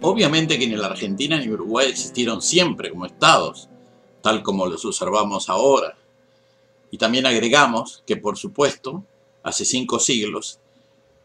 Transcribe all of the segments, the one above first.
Obviamente que ni la Argentina ni Uruguay existieron siempre como estados, tal como los observamos ahora. Y también agregamos que, por supuesto, hace 5 siglos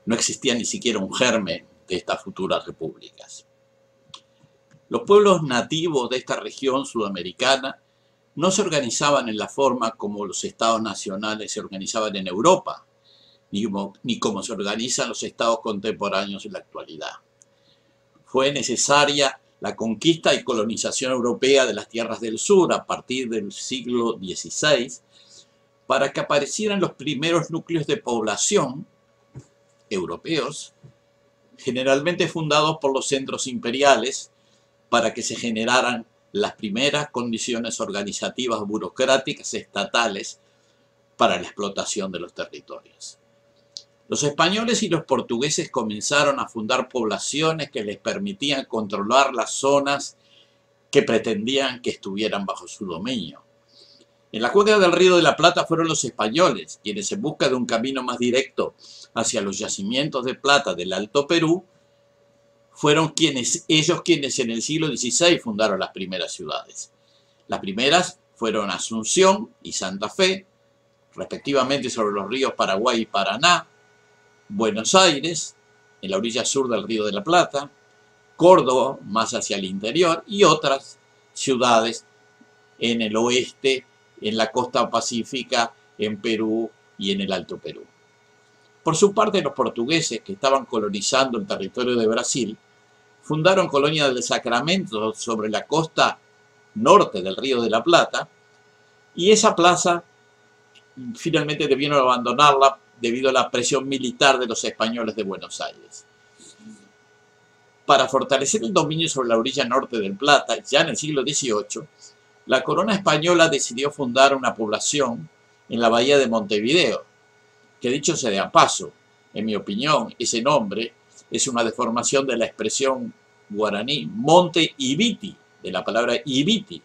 no existía ni siquiera un germen de estas futuras repúblicas. Los pueblos nativos de esta región sudamericana no se organizaban en la forma como los estados nacionales se organizaban en Europa, ni como se organizan los estados contemporáneos en la actualidad. Fue necesaria la conquista y colonización europea de las tierras del sur a partir del siglo XVI para que aparecieran los primeros núcleos de población europeos, generalmente fundados por los centros imperiales, para que se generaran las primeras condiciones organizativas burocráticas estatales para la explotación de los territorios. Los españoles y los portugueses comenzaron a fundar poblaciones que les permitían controlar las zonas que pretendían que estuvieran bajo su dominio. En la cuenca del Río de la Plata fueron los españoles quienes, en busca de un camino más directo hacia los yacimientos de plata del Alto Perú, fueron ellos quienes en el siglo XVI fundaron las primeras ciudades. Las primeras fueron Asunción y Santa Fe, respectivamente sobre los ríos Paraguay y Paraná, Buenos Aires, en la orilla sur del Río de la Plata, Córdoba, más hacia el interior, y otras ciudades en el oeste, en la costa pacífica, en Perú y en el Alto Perú. Por su parte, los portugueses, que estaban colonizando el territorio de Brasil, fundaron Colonia del Sacramento sobre la costa norte del Río de la Plata, y esa plaza finalmente debieron abandonarla debido a la presión militar de los españoles de Buenos Aires. Para fortalecer el dominio sobre la orilla norte del Plata, ya en el siglo XVIII, la corona española decidió fundar una población en la bahía de Montevideo, que, dicho sea de paso, en mi opinión, ese nombre es una deformación de la expresión guaraní Monte Ibiti, de la palabra Ibiti,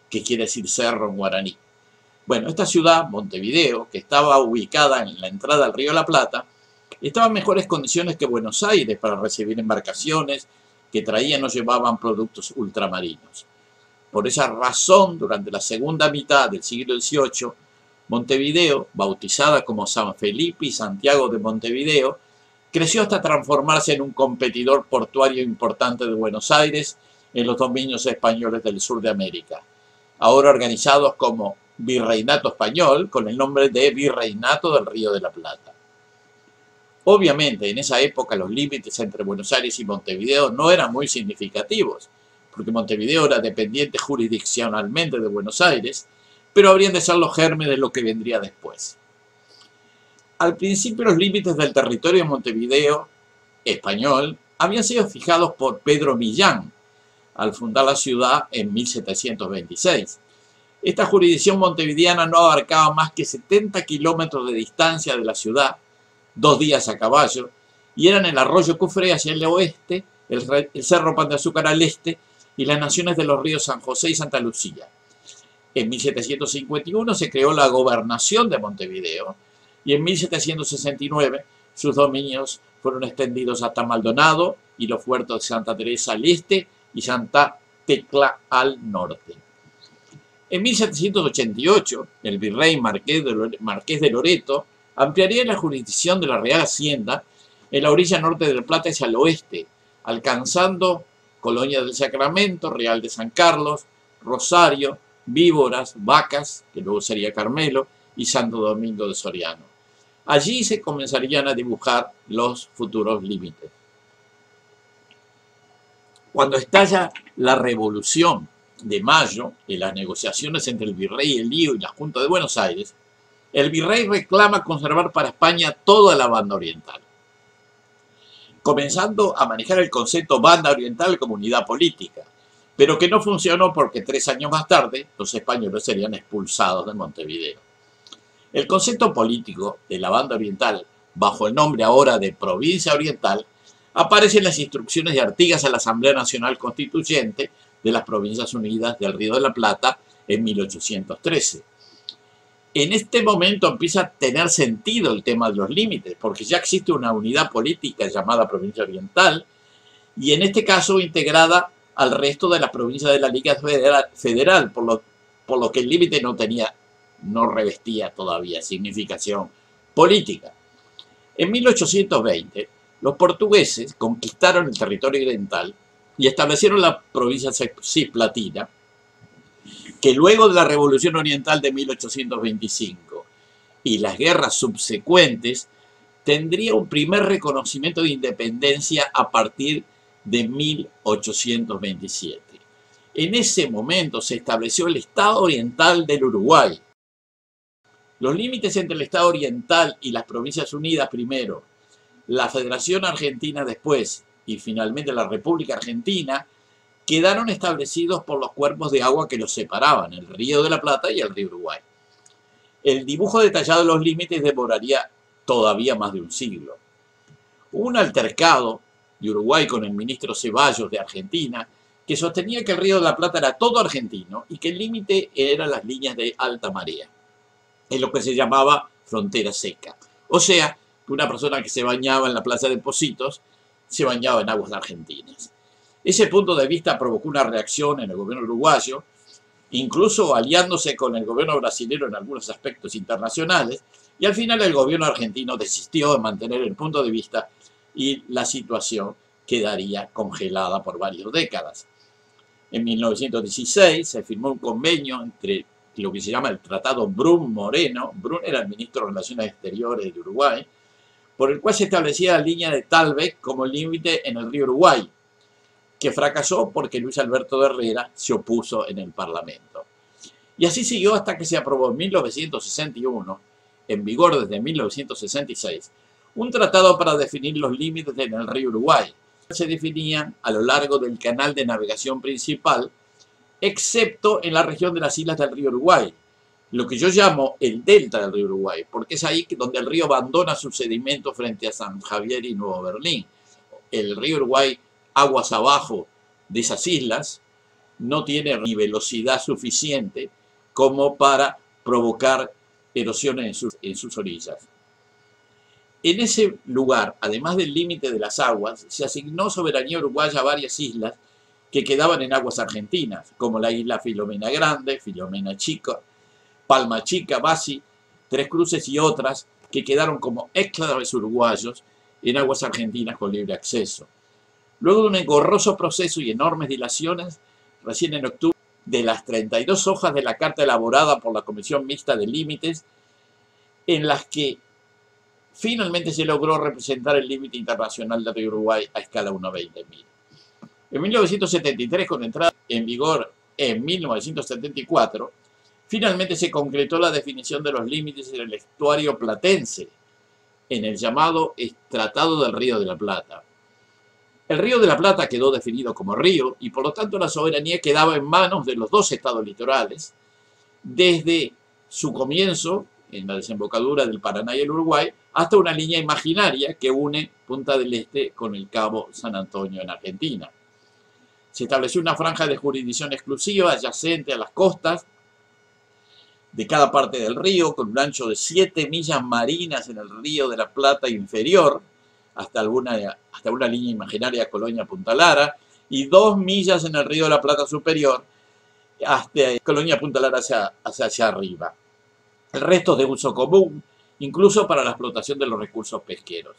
que quiere decir cerro en guaraní. Bueno, esta ciudad, Montevideo, que estaba ubicada en la entrada al Río de la Plata, estaba en mejores condiciones que Buenos Aires para recibir embarcaciones que traían o llevaban productos ultramarinos. Por esa razón, durante la segunda mitad del siglo XVIII, Montevideo, bautizada como San Felipe y Santiago de Montevideo, creció hasta transformarse en un competidor portuario importante de Buenos Aires en los dominios españoles del sur de América, ahora organizados como Virreinato Español, con el nombre de Virreinato del Río de la Plata. Obviamente, en esa época los límites entre Buenos Aires y Montevideo no eran muy significativos, porque Montevideo era dependiente jurisdiccionalmente de Buenos Aires, pero habrían de ser los gérmenes de lo que vendría después. Al principio, los límites del territorio de Montevideo español habían sido fijados por Pedro Millán al fundar la ciudad en 1726. Esta jurisdicción montevideana no abarcaba más que 70 kilómetros de distancia de la ciudad, 2 días a caballo, y eran el arroyo Cufré hacia el oeste, el cerro Pan de Azúcar al este y las naciones de los ríos San José y Santa Lucía. En 1751 se creó la gobernación de Montevideo y en 1769 sus dominios fueron extendidos hasta Maldonado y los puertos de Santa Teresa al este y Santa Tecla al norte. En 1788, el virrey Marqués de Loreto ampliaría la jurisdicción de la Real Hacienda en la orilla norte del Plata hacia el oeste, alcanzando Colonia del Sacramento, Real de San Carlos, Rosario, Víboras, Vacas, que luego sería Carmelo, y Santo Domingo de Soriano. Allí se comenzarían a dibujar los futuros límites. Cuando estalla la Revolución de Mayo, en las negociaciones entre el virrey Elío y la Junta de Buenos Aires, el virrey reclama conservar para España toda la banda oriental, comenzando a manejar el concepto banda oriental como unidad política, pero que no funcionó porque 3 años más tarde los españoles serían expulsados de Montevideo. El concepto político de la banda oriental, bajo el nombre ahora de provincia oriental, aparece en las instrucciones de Artigas a la Asamblea Nacional Constituyente de las Provincias Unidas del Río de la Plata en 1813. En este momento empieza a tener sentido el tema de los límites, porque ya existe una unidad política llamada Provincia Oriental y en este caso integrada al resto de las provincias de la Liga Federal, por lo que el límite no revestía todavía significación política. En 1820, los portugueses conquistaron el territorio oriental y establecieron la provincia cisplatina, que luego de la Revolución Oriental de 1825 y las guerras subsecuentes, tendría un primer reconocimiento de independencia a partir de 1827. En ese momento se estableció el Estado Oriental del Uruguay. Los límites entre el Estado Oriental y las Provincias Unidas primero, la Federación Argentina después y finalmente la República Argentina, quedaron establecidos por los cuerpos de agua que los separaban, el Río de la Plata y el Río Uruguay. El dibujo detallado de los límites demoraría todavía más de un siglo. Hubo un altercado de Uruguay con el ministro Ceballos de Argentina, que sostenía que el Río de la Plata era todo argentino y que el límite eran las líneas de alta marea, en lo que se llamaba frontera seca. O sea, que una persona que se bañaba en la Plaza de Pocitos se bañaba en aguas argentinas. Ese punto de vista provocó una reacción en el gobierno uruguayo, incluso aliándose con el gobierno brasileño en algunos aspectos internacionales, y al final el gobierno argentino desistió de mantener el punto de vista y la situación quedaría congelada por varias décadas. En 1916 se firmó un convenio entre lo que se llama el Tratado Brun-Moreno. Brun era el ministro de Relaciones Exteriores de Uruguay, por el cual se establecía la línea de Talbec como límite en el río Uruguay, que fracasó porque Luis Alberto de Herrera se opuso en el Parlamento. Y así siguió hasta que se aprobó en 1961, en vigor desde 1966, un tratado para definir los límites en el río Uruguay. Se definían a lo largo del canal de navegación principal, excepto en la región de las islas del río Uruguay, lo que yo llamo el delta del río Uruguay, porque es ahí donde el río abandona su sedimento frente a San Javier y Nuevo Berlín. El río Uruguay, aguas abajo de esas islas, no tiene ni velocidad suficiente como para provocar erosiones en sus orillas. En ese lugar, además del límite de las aguas, se asignó soberanía uruguaya a varias islas que quedaban en aguas argentinas, como la isla Filomena Grande, Filomena Chica, Palma Chica, Basi, Tres Cruces y otras que quedaron como exclaves uruguayos en aguas argentinas con libre acceso. Luego de un engorroso proceso y enormes dilaciones, recién en octubre, de las 32 hojas de la carta elaborada por la Comisión Mixta de Límites, en las que finalmente se logró representar el límite internacional del río Uruguay a escala 1/20.000. En 1973, con entrada en vigor en 1974, finalmente se concretó la definición de los límites en el estuario platense, en el llamado Tratado del Río de la Plata. El Río de la Plata quedó definido como río y por lo tanto la soberanía quedaba en manos de los dos estados litorales, desde su comienzo, en la desembocadura del Paraná y el Uruguay, hasta una línea imaginaria que une Punta del Este con el Cabo San Antonio en Argentina. Se estableció una franja de jurisdicción exclusiva adyacente a las costas de cada parte del río, con un ancho de 7 millas marinas en el Río de la Plata inferior, hasta una línea imaginaria Colonia Punta Lara, y 2 millas en el Río de la Plata superior, hasta Colonia Punta Lara hacia arriba. El resto es de uso común, incluso para la explotación de los recursos pesqueros.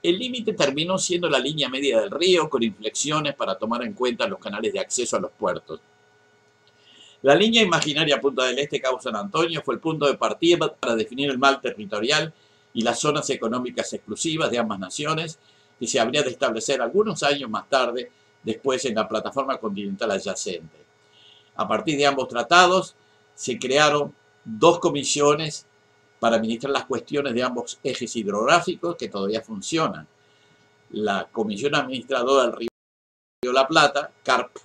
El límite terminó siendo la línea media del río, con inflexiones para tomar en cuenta los canales de acceso a los puertos. La línea imaginaria Punta del Este, Cabo San Antonio, fue el punto de partida para definir el mar territorial y las zonas económicas exclusivas de ambas naciones, que se habría de establecer algunos años más tarde, después en la plataforma continental adyacente. A partir de ambos tratados, se crearon 2 comisiones para administrar las cuestiones de ambos ejes hidrográficos que todavía funcionan. La Comisión Administradora del Río de la Plata, CARP,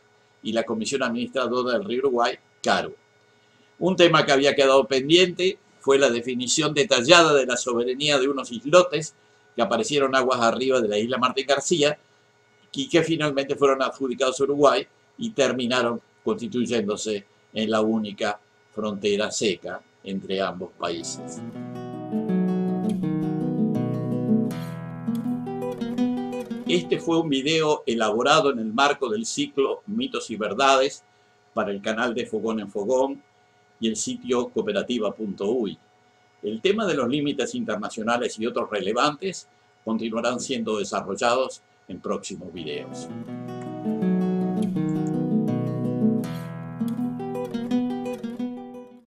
y la Comisión Administradora del Río Uruguay, CARU. Un tema que había quedado pendiente fue la definición detallada de la soberanía de unos islotes que aparecieron aguas arriba de la isla Martín García y que finalmente fueron adjudicados a Uruguay y terminaron constituyéndose en la única frontera seca entre ambos países. Este fue un video elaborado en el marco del ciclo Mitos y Verdades para el canal de Fogón en Fogón y el sitio cooperativa.uy. El tema de los límites internacionales y otros relevantes continuarán siendo desarrollados en próximos videos.